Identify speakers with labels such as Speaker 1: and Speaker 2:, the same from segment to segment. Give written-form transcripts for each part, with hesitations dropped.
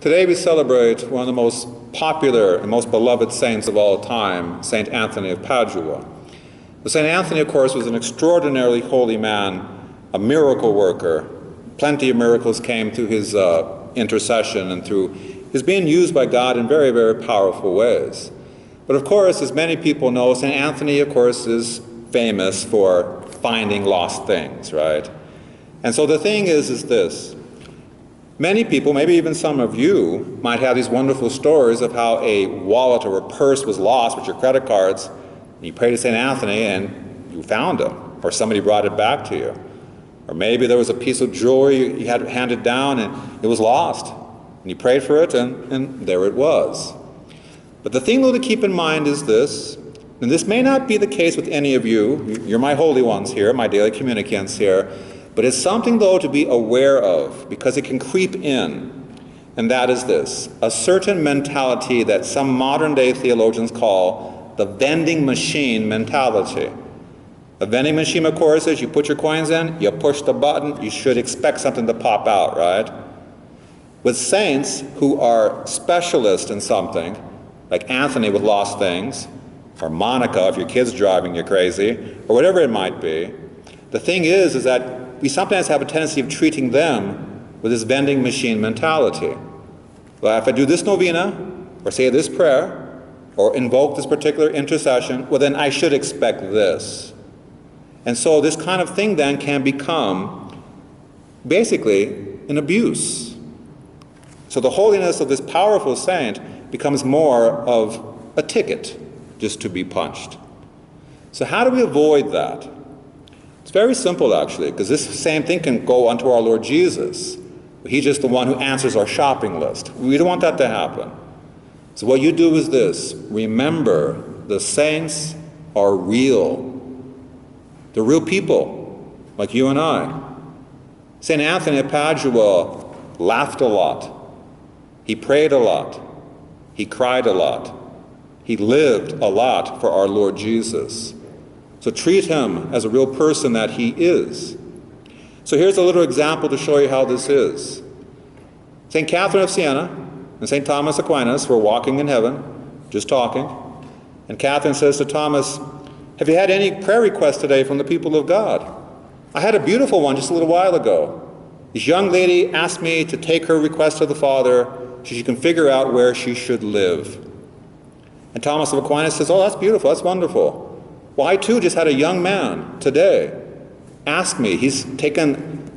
Speaker 1: Today we celebrate one of the most popular and most beloved saints of all time, Saint Anthony of Padua. But Saint Anthony, of course, was an extraordinarily holy man, a miracle worker. Plenty of miracles came through his intercession and through his being used by God in very, very powerful ways. But of course, as many people know, Saint Anthony, of course, is famous for finding lost things, right? And so the thing is this. Many people, maybe even some of you, might have these wonderful stories of how a wallet or a purse was lost with your credit cards, and you prayed to St. Anthony and you found them, or somebody brought it back to you. Or maybe there was a piece of jewelry you had handed down and it was lost, and you prayed for it and there it was. But the thing though to keep in mind is this, and this may not be the case with any of you, you're my holy ones here, my daily communicants here, but it's something, though, to be aware of, because it can creep in, and that is this, a certain mentality that some modern-day theologians call the vending machine mentality. A vending machine, of course, is you put your coins in, you push the button, you should expect something to pop out, right? With saints who are specialists in something, like Anthony with lost things, or Monica if your kid's driving you crazy, or whatever it might be, the thing is that we sometimes have a tendency of treating them with this vending machine mentality. Well, if I do this novena, or say this prayer, or invoke this particular intercession, well then I should expect this. And so this kind of thing then can become basically an abuse. So the holiness of this powerful saint becomes more of a ticket just to be punched. So how do we avoid that? It's very simple, actually, because this same thing can go unto our Lord Jesus. He's just the one who answers our shopping list. We don't want that to happen. So what you do is this. Remember, the saints are real. They're real people, like you and I. St. Anthony of Padua laughed a lot. He prayed a lot. He cried a lot. He lived a lot for our Lord Jesus. So treat him as a real person that he is. So here's a little example to show you how this is. St. Catherine of Siena and St. Thomas Aquinas were walking in heaven, just talking. And Catherine says to Thomas, "Have you had any prayer requests today from the people of God? I had a beautiful one just a little while ago. This young lady asked me to take her request to the Father so she can figure out where she should live." And Thomas of Aquinas says, "Oh, that's beautiful, that's wonderful. Well, I too just had a young man today ask me. He's taken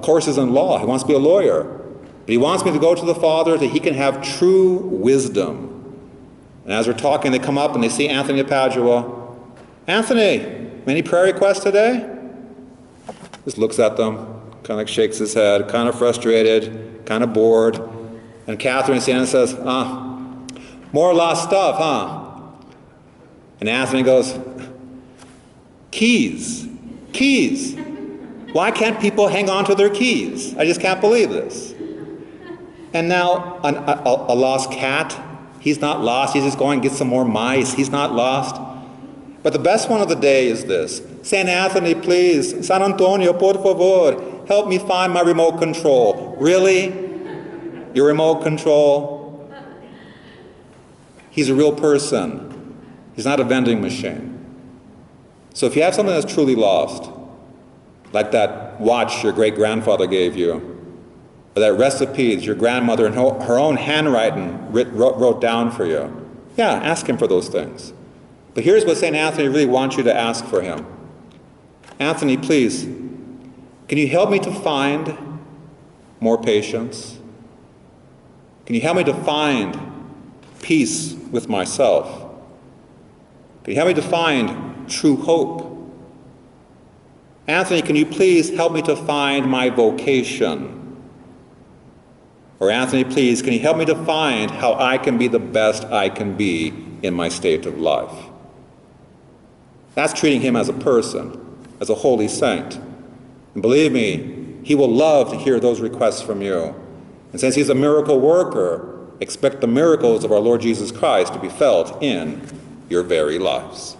Speaker 1: courses in law. He wants to be a lawyer. But he wants me to go to the Father that he can have true wisdom." And as we're talking, they come up and they see Anthony of Padua. "Anthony, any prayer requests today?" Just looks at them, kind of like shakes his head, kind of frustrated, kind of bored. And Catherine says, "More lost stuff, huh?" And Anthony goes, "Keys. Why can't people hang on to their keys? I just can't believe this." And now a lost cat, he's not lost, he's just going to get some more mice, he's not lost. But the best one of the day is this. "Saint Anthony, please, San Antonio, por favor, help me find my remote control." Really? Your remote control? He's a real person. He's not a vending machine. So if you have something that's truly lost, like that watch your great-grandfather gave you, or that recipe that your grandmother in her own handwriting wrote down for you, yeah, ask him for those things. But here's what St. Anthony really wants you to ask for him. "Anthony, please, can you help me to find more patience? Can you help me to find peace with myself? Can you help me to find true hope? Anthony, can you please help me to find my vocation? Or Anthony, please, can you help me to find how I can be the best I can be in my state of life?" That's treating him as a person, as a holy saint. And believe me, he will love to hear those requests from you. And since he's a miracle worker, expect the miracles of our Lord Jesus Christ to be felt in your very lives.